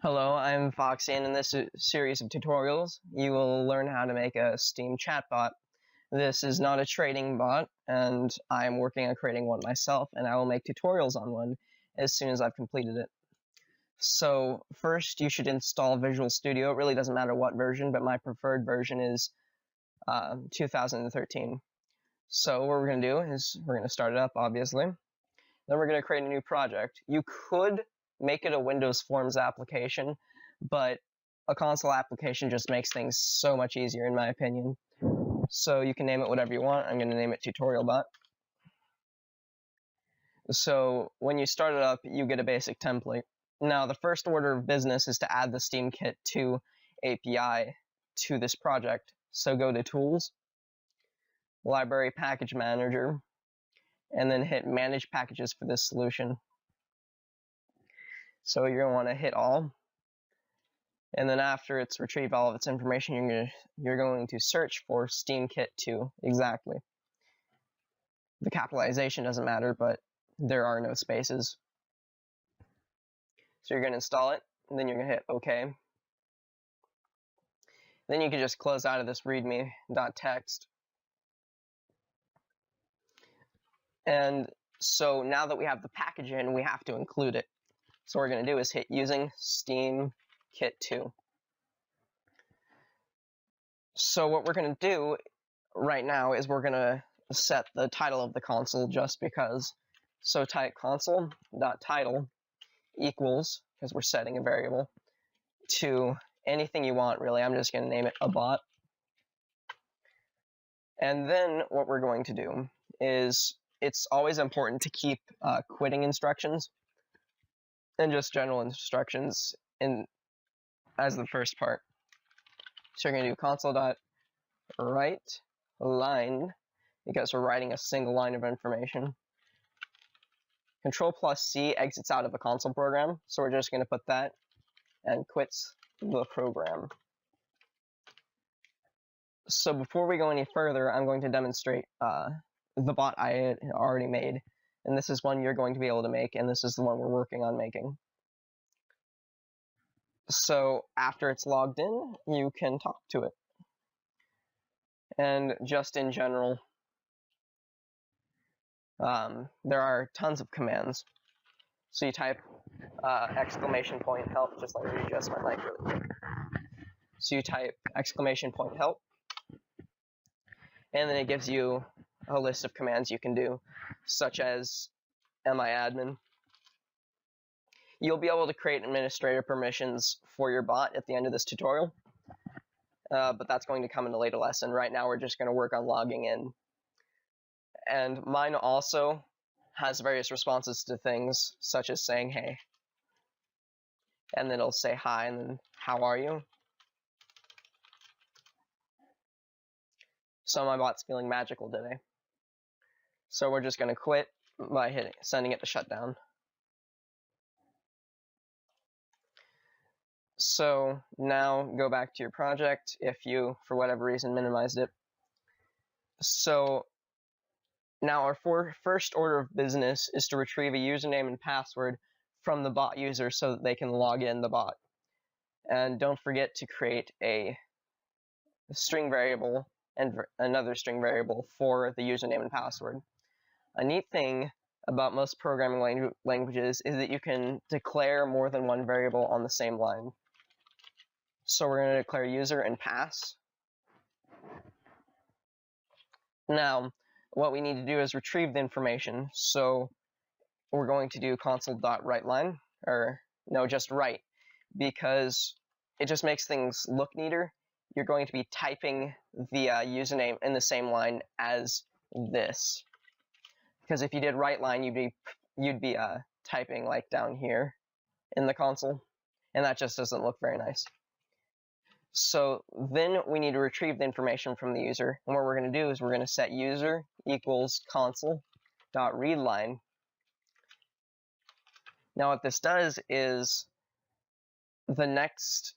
Hello, I'm Foxy, and in this series of tutorials, you will learn how to make a Steam chatbot. This is not a trading bot, and I'm working on creating one myself, and I will make tutorials on one as soon as I've completed it. So first, you should install Visual Studio. It really doesn't matter what version, but my preferred version is 2013. So what we're going to do is we're going to start it up, obviously. Then we're going to create a new project. You could make it a Windows Forms application, but a console application just makes things so much easier, in my opinion. So you can name it whatever you want. I'm going to name it TutorialBot. So when you start it up, you get a basic template. Now, the first order of business is to add the SteamKit 2 API to this project. So go to Tools, Library Package Manager, and then hit Manage Packages for this solution. So you're going to want to hit All, and then after it's retrieved all of its information, you're going to search for SteamKit 2 exactly. The capitalization doesn't matter, but there are no spaces. So you're going to install it, and then you're going to hit OK. Then you can just close out of this readme.txt. And so now that we have the package in, we have to include it. So what we're going to do is hit Using SteamKit 2. So what we're going to do right now is we're going to set the title of the console just because. So type console.title equals, because we're setting a variable, to anything you want, really. I'm just going to name it a bot. And then what we're going to do is, it's always important to keep quitting instructions and just general instructions as the first part. So you're going to do console.write line, because we're writing a single line of information. Control+C exits out of a console program, so we're just going to put that, and quits the program. So before we go any further, I'm going to demonstrate the bot I had already made, and this is one you're going to be able to make, and this is the one we're working on making. So after it's logged in, you can talk to it. And just in general, there are tons of commands. So you type !help, just let me adjust my mic really quick. So you type !help, and then it gives you a list of commands you can do, such as mi-admin. You'll be able to create administrator permissions for your bot at the end of this tutorial, but that's going to come in a later lesson. Right now we're just going to work on logging in. And mine also has various responses to things, such as saying hey, and then it'll say hi, and then how are you? So my bot's feeling magical today. So we're just going to quit by sending it to shutdown. So now go back to your project if you, for whatever reason, minimized it. So now our first order of business is to retrieve a username and password from the bot user so that they can log in the bot. And don't forget to create a string variable and another string variable for the username and password. A neat thing about most programming languages is that you can declare more than one variable on the same line. So we're going to declare user and pass. Now, what we need to do is retrieve the information. So we're going to do console.writeLine, or no, just write, because it just makes things look neater. You're going to be typing the username in the same line as this. Because if you did WriteLine, you'd be typing like down here in the console, and that just doesn't look very nice. So then we need to retrieve the information from the user, and what we're going to do is we're going to set user equals console.readLine. Now what this does is the next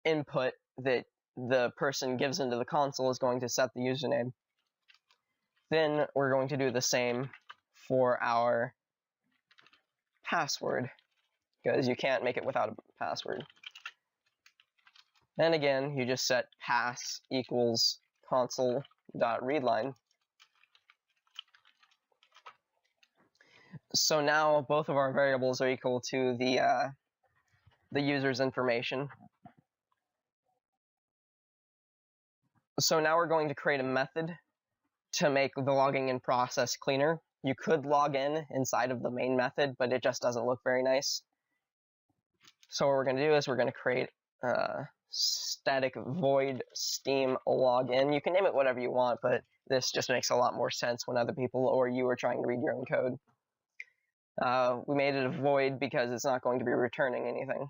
input that the person gives into the console is going to set the username. Then we're going to do the same for our password. because you can't make it without a password. And again, you just set pass equals console.readline. So now both of our variables are equal to the user's information. So now we're going to create a method to make the logging in process cleaner. You could log in inside of the main method, but it just doesn't look very nice. So what we're going to do is we're going to create static void steam login. You can name it whatever you want, but this just makes a lot more sense when other people or you are trying to read your own code. We made it a void because it's not going to be returning anything.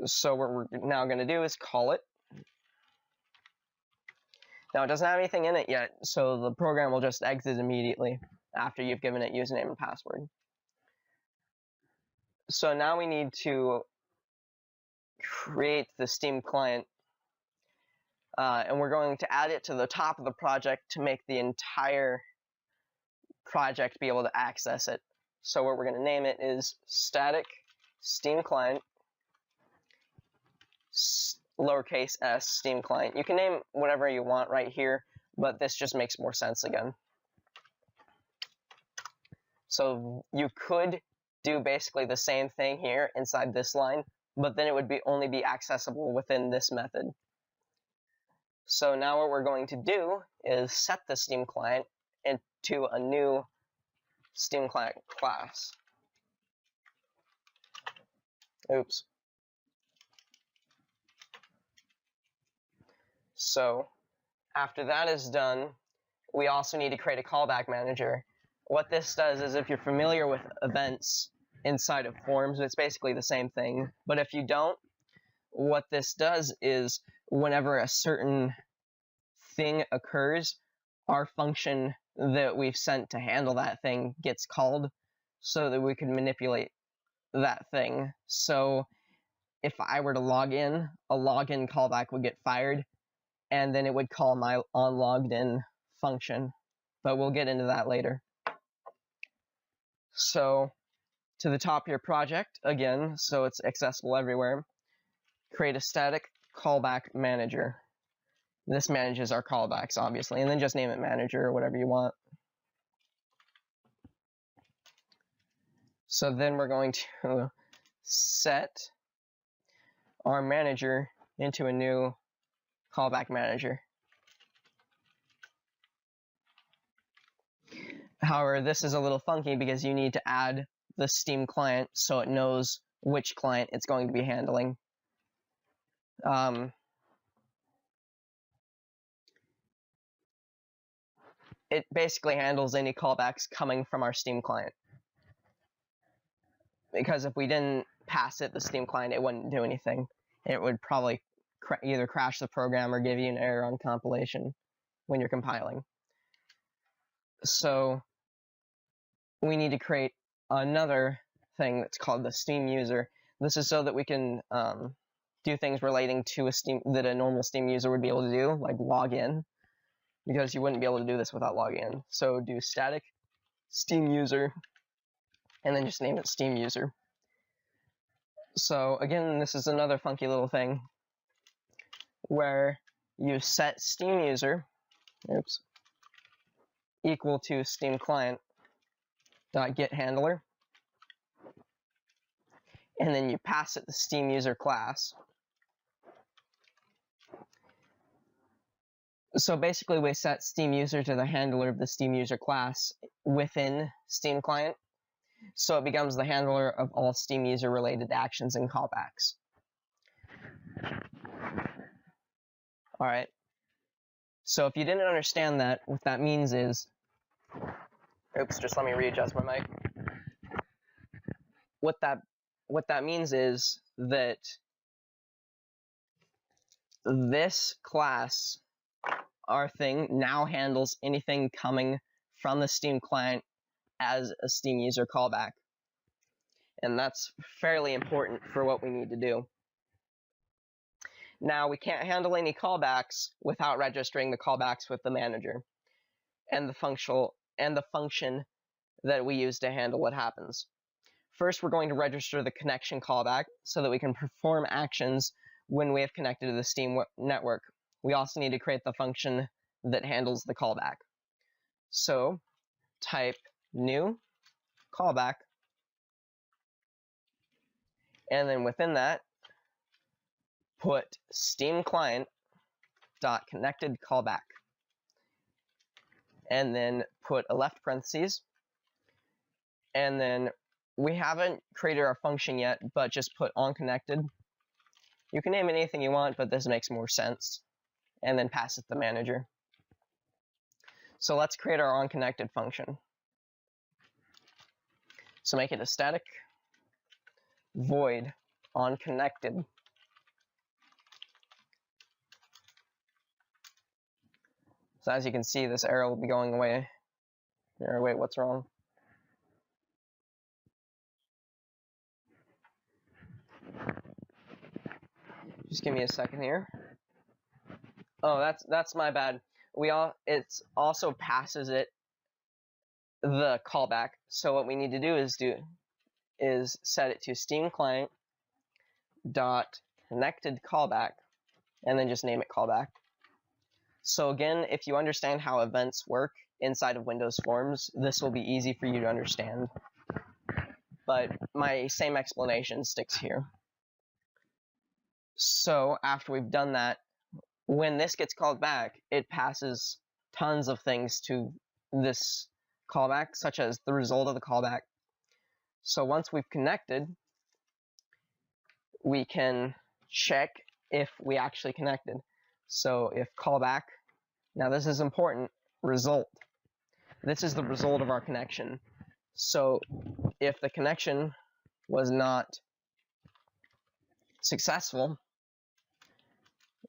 So what we're now going to do is call it. Now it doesn't have anything in it yet, so the program will just exit immediately after you've given it username and password. So now we need to create the Steam client, and we're going to add it to the top of the project to make the entire project be able to access it. So what we're going to name it is static Steam client, lowercase s Steam client. You can name whatever you want right here, but this just makes more sense again. So you could do basically the same thing here inside this line, but then it would only be accessible within this method. So now what we're going to do is set the Steam client into a new Steam client class. Oops. So after that is done, we also need to create a callback manager. What this does is, if you're familiar with events inside of forms, it's basically the same thing. But if you don't, what this does is whenever a certain thing occurs, our function that we've sent to handle that thing gets called so that we can manipulate that thing. So if I were to log in, a login callback would get fired, and then it would call my onLoggedIn function. But we'll get into that later. So to the top of your project, again, so it's accessible everywhere, create a static callback manager. This manages our callbacks, obviously, and then just name it manager or whatever you want. So then we're going to set our manager into a new callback manager. However, this is a little funky because you need to add the Steam client so it knows which client it's going to be handling. It basically handles any callbacks coming from our Steam client. Because if we didn't pass it the Steam client, it wouldn't do anything. It would probably either crash the program or give you an error on compilation when you're compiling. So we need to create another thing that's called the Steam user. This is so that we can do things relating to that a normal Steam user would be able to do, like log in, because you wouldn't be able to do this without logging in. So do static Steam user, and then just name it Steam user. So again, this is another funky little thing where you set Steam user, equal to Steam client dot get handler, and then you pass it the Steam user class. So basically we set Steam user to the handler of the Steam user class within Steam client, so it becomes the handler of all Steam user related actions and callbacks. Alright, so if you didn't understand that, what that means is, just let me readjust my mic. What that means is that this class, our thing, now handles anything coming from the Steam client as a Steam user callback. And that's fairly important for what we need to do. Now, we can't handle any callbacks without registering the callbacks with the manager and the function that we use to handle what happens. First, we're going to register the connection callback so that we can perform actions when we have connected to the Steam network. We also need to create the function that handles the callback. So type new callback, and then within that, put Steam client dot connected callback, and then put a left parentheses, and then we haven't created our function yet, but just put on connected. You can name it anything you want, but this makes more sense, and then pass it to the manager. So let's create our on connected function. So make it a static void on connected. So as you can see, this arrow will be going away. Or wait, what's wrong? Just give me a second here. Oh, that's my bad. It also passes it the callback. So what we need to do is set it to Steam client dot connected callback, and then just name it callback. So again, if you understand how events work inside of Windows Forms, this will be easy for you to understand. But my same explanation sticks here. So after we've done that, when this gets called back, it passes tons of things to this callback, such as the result of the callback. So once we've connected, we can check if we actually connected. So if callback, now this is important, result. This is the result of our connection. So if the connection was not successful,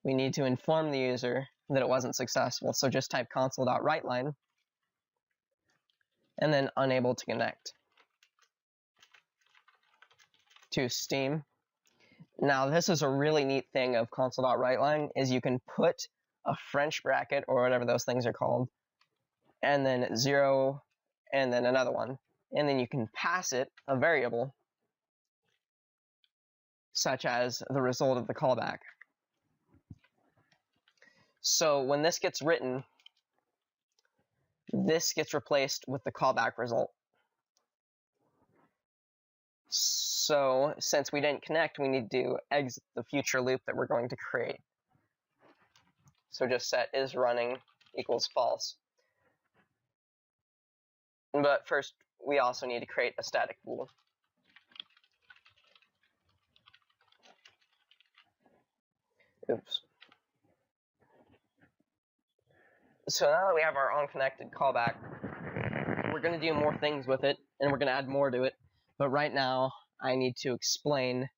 we need to inform the user that it wasn't successful. So just type console.writeLine and then unable to connect to Steam. Now this is a really neat thing of console.writeLine, is you can put a French bracket or whatever those things are called, and then 0 and then another one, and then you can pass it a variable such as the result of the callback. So when this gets written, this gets replaced with the callback result. So since we didn't connect, we need to exit the future loop that we're going to create. So just set is running equals false. But first, we also need to create a static bool. Oops. So now that we have our on-connected callback, we're going to do more things with it, and we're going to add more to it. But right now, I need to explain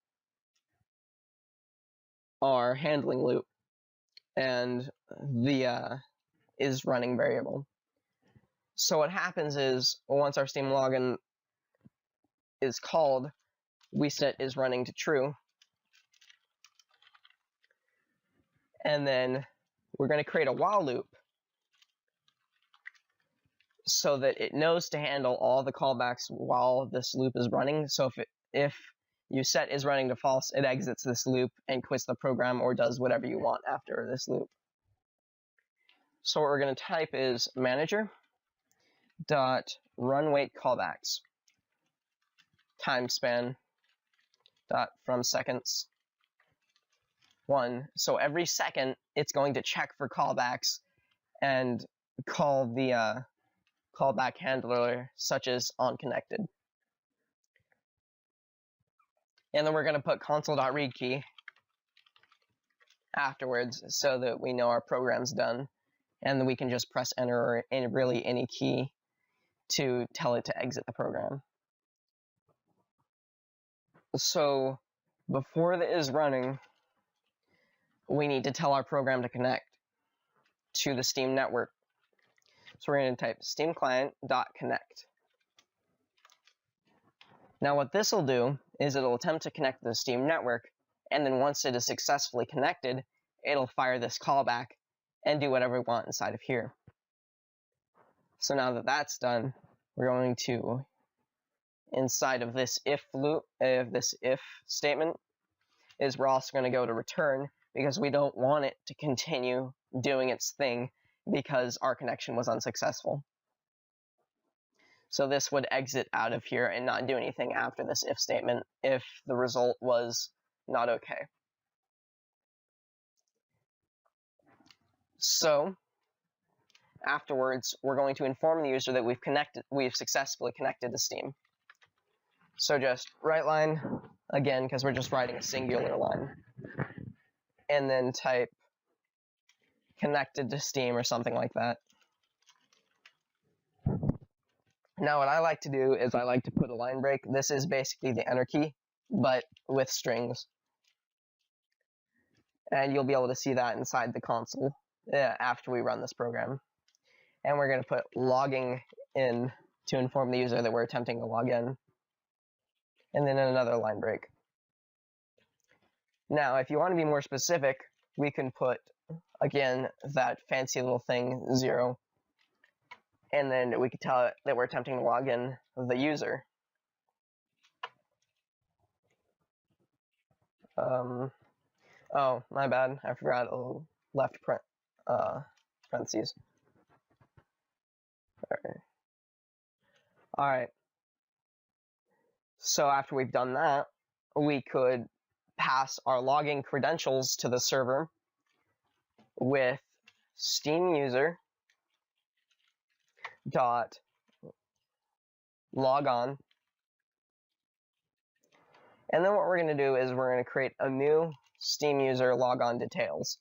our handling loop and the is running variable. So what happens is, once our Steam login is called, we set is running to true. And then we're going to create a while loop so that it knows to handle all the callbacks while this loop is running. So if you set is running to false, it exits this loop and quits the program or does whatever you want after this loop. So what we're going to type is manager dot run wait callbacks time span dot from seconds 1. So every second it's going to check for callbacks and call the callback handler such as onConnected. And then we're going to put console.read key afterwards so that we know our program's done, and then we can just press enter or really any key to tell it to exit the program. So before the is running, we need to tell our program to connect to the Steam network. So we're going to type Steam client.connect. Now what this will do is it'll attempt to connect to the Steam network, and then once it is successfully connected, it'll fire this callback and do whatever we want inside of here. So now that that's done, we're going to inside of this if loop, this if statement, is we're also going to go to return, because we don't want it to continue doing its thing because our connection was unsuccessful. So this would exit out of here and not do anything after this if statement if the result was not okay. So afterwards, we're going to inform the user that we've successfully connected to Steam. So just write line, again, because we're just writing a singular line, and then type connected to Steam or something like that. Now what I like to do is I like to put a line break. This is basically the enter key, but with strings. And you'll be able to see that inside the console after we run this program. And we're going to put logging in to inform the user that we're attempting to log in. And then another line break. Now, if you want to be more specific, we can put, again, that fancy little thing, 0. And then we could tell it that we're attempting to log in the user. Oh, my bad. I forgot a left parentheses. Alright. So after we've done that, we could pass our login credentials to the server with Steam user dot log on. And then what we're going to do is we're going to create a new Steam user logon details.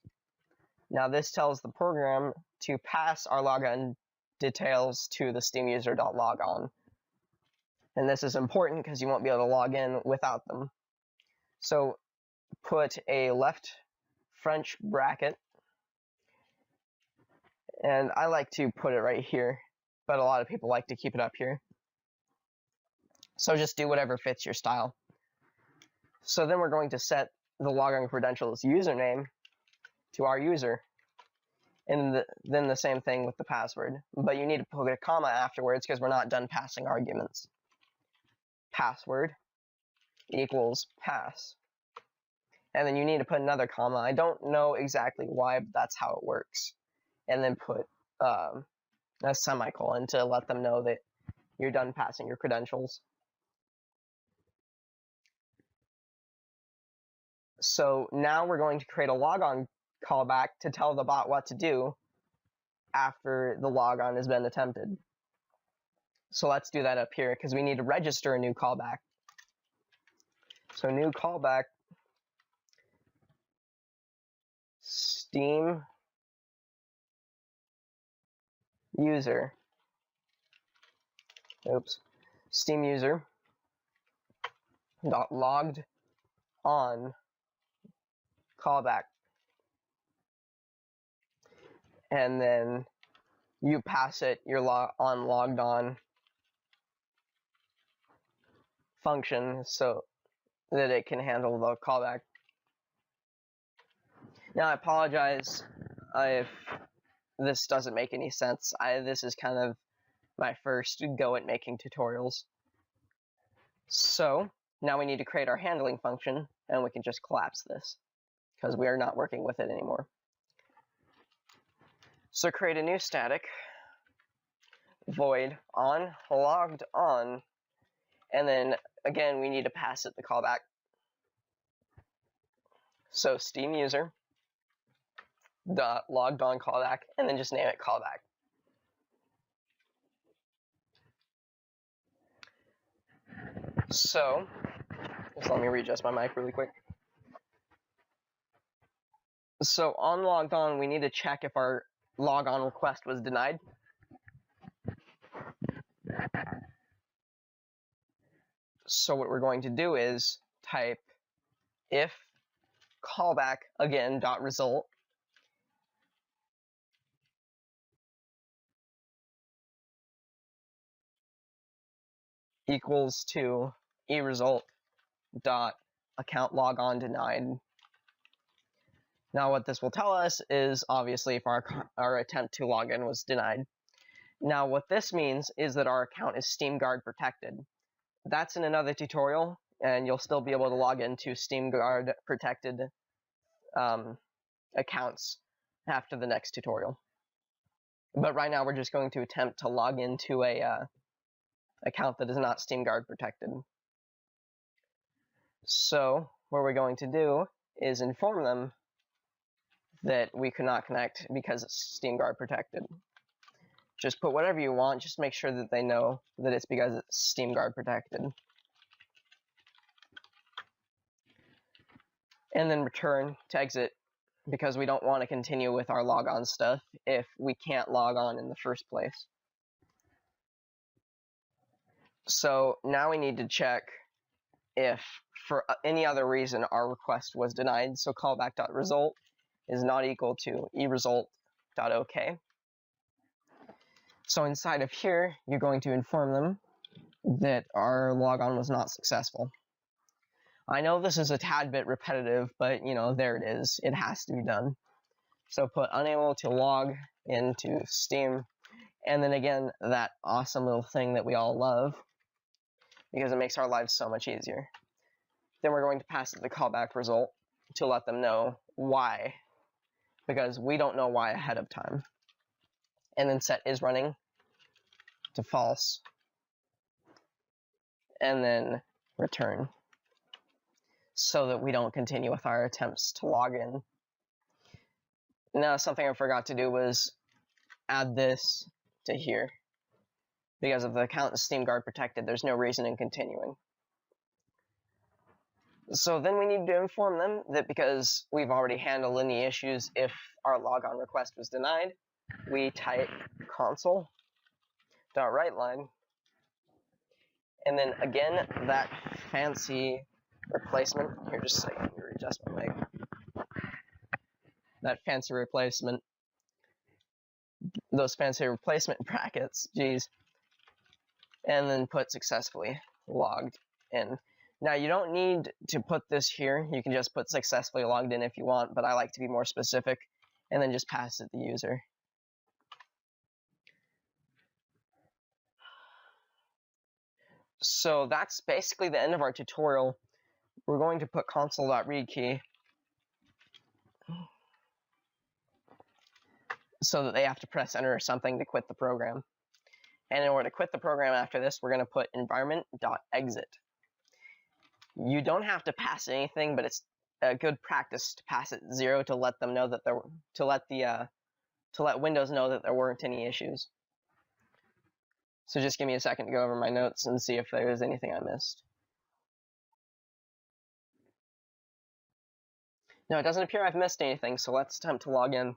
Now this tells the program to pass our logon details to the Steam user.logon. And this is important because you won't be able to log in without them. So put a left French bracket, and I like to put it right here, but a lot of people like to keep it up here. So just do whatever fits your style. So then we're going to set the login credentials username to our user, and then the same thing with the password, but you need to put a comma afterwards because we're not done passing arguments. Password equals pass. And then you need to put another comma. I don't know exactly why, but that's how it works. And then put a semicolon to let them know that you're done passing your credentials. So now we're going to create a logon callback to tell the bot what to do after the logon has been attempted. So let's do that up here because we need to register a new callback. So new callback, Steam user, Steam user dot logged on callback. And then you pass it your logged on function so that it can handle the callback. Now I apologize if this doesn't make any sense. This is kind of my first go at making tutorials. So now we need to create our handling function, and we can just collapse this because we are not working with it anymore. So create a new static void on logged on, and then again we need to pass it the callback. So Steam user dot logged on callback, and then just name it callback. So just let me readjust my mic really quick. So on logged on, we need to check if our logon request was denied. So what we're going to do is type if callback again dot result equals to eResult dot account logon denied. Now what this will tell us is obviously if our attempt to log in was denied. Now what this means is that our account is SteamGuard protected. that's in another tutorial, and you'll still be able to log into SteamGuard protected accounts after the next tutorial. But right now we're just going to attempt to log into a account that is not SteamGuard protected. So what we're going to do is inform them that we could not connect because it's SteamGuard protected. Just put whatever you want, just make sure that they know that it's because it's SteamGuard protected. And then return to exit, because we don't want to continue with our logon stuff if we can't log on in the first place. So now we need to check if for any other reason our request was denied. So callback.result is not equal to eresult.ok. So inside of here, you're going to inform them that our logon was not successful. I know this is a tad bit repetitive, but there it is. It has to be done. So put unable to log into Steam, and then again, that awesome little thing that we all love, because it makes our lives so much easier. Then we're going to pass it the callback result to let them know why, because we don't know why ahead of time. And then set is running to false, and then return, so that we don't continue with our attempts to log in. Now, something I forgot to do was add this to here. Because if the account is SteamGuard protected, there's no reason in continuing. So then we need to inform them that because we've already handled any issues if our logon request was denied, we type console.writeLine, and then again, that fancy replacement, here just a second, let me readjust my mic. That fancy replacement, those fancy replacement brackets, geez, and then put successfully logged in. Now you don't need to put this here, you can just put successfully logged in if you want, but I like to be more specific, and then just pass it the user. So that's basically the end of our tutorial. We're going to put console.readKey so that they have to press enter or something to quit the program. And in order to quit the program after this, we're going to put environment.exit. You don't have to pass anything, but it's a good practice to pass it 0 to let them know that to let Windows know that there weren't any issues. So just give me a second to go over my notes and see if there was anything I missed. No, it doesn't appear I've missed anything, so let's attempt to log in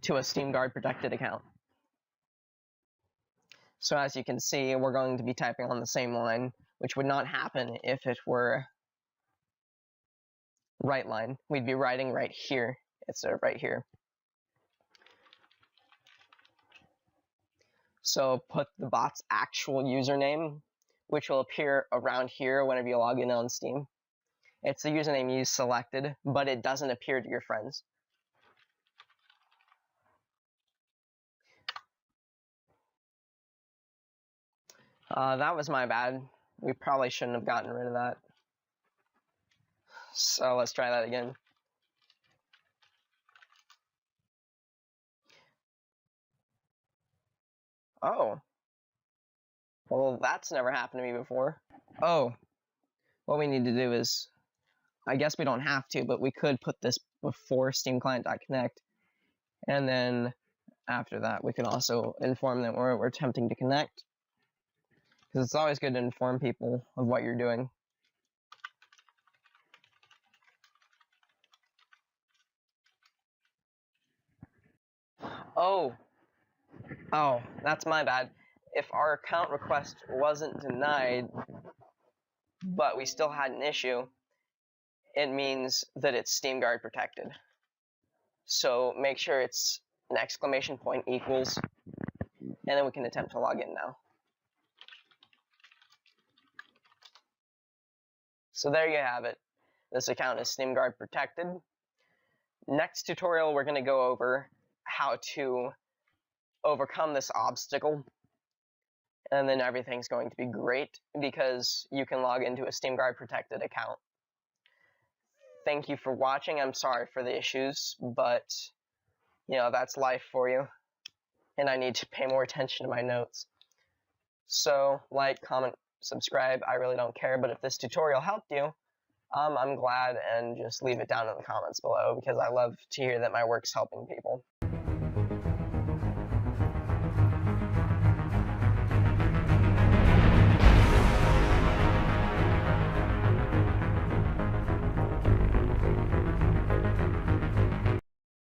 to a SteamGuard protected account. So as you can see, we're going to be typing on the same line, which would not happen if it were right line. We'd be writing right here instead of right here. So put the bot's actual username, which will appear around here whenever you log in on Steam. It's the username you selected, but it doesn't appear to your friends. That was my bad. We probably shouldn't have gotten rid of that. So let's try that again. Oh. Well, that's never happened to me before. Oh. What we need to do is, I guess we don't have to, but we could put this before SteamClient.connect. And then after that, we can also inform them we're attempting to connect. Because it's always good to inform people of what you're doing. Oh, that's my bad. If our account request wasn't denied, but we still had an issue, it means that it's SteamGuard protected. So make sure it's an exclamation point equals, and then we can attempt to log in now. So there you have it. This account is SteamGuard protected. Next tutorial, we're going to go over how to overcome this obstacle and then everything's going to be great because you can log into a SteamGuard protected account. Thank you for watching. I'm sorry for the issues, but that's life for you, and I need to pay more attention to my notes. So like, comment, subscribe, I really don't care, but if this tutorial helped you, I'm glad, and just leave it down in the comments below because I love to hear that my work's helping people.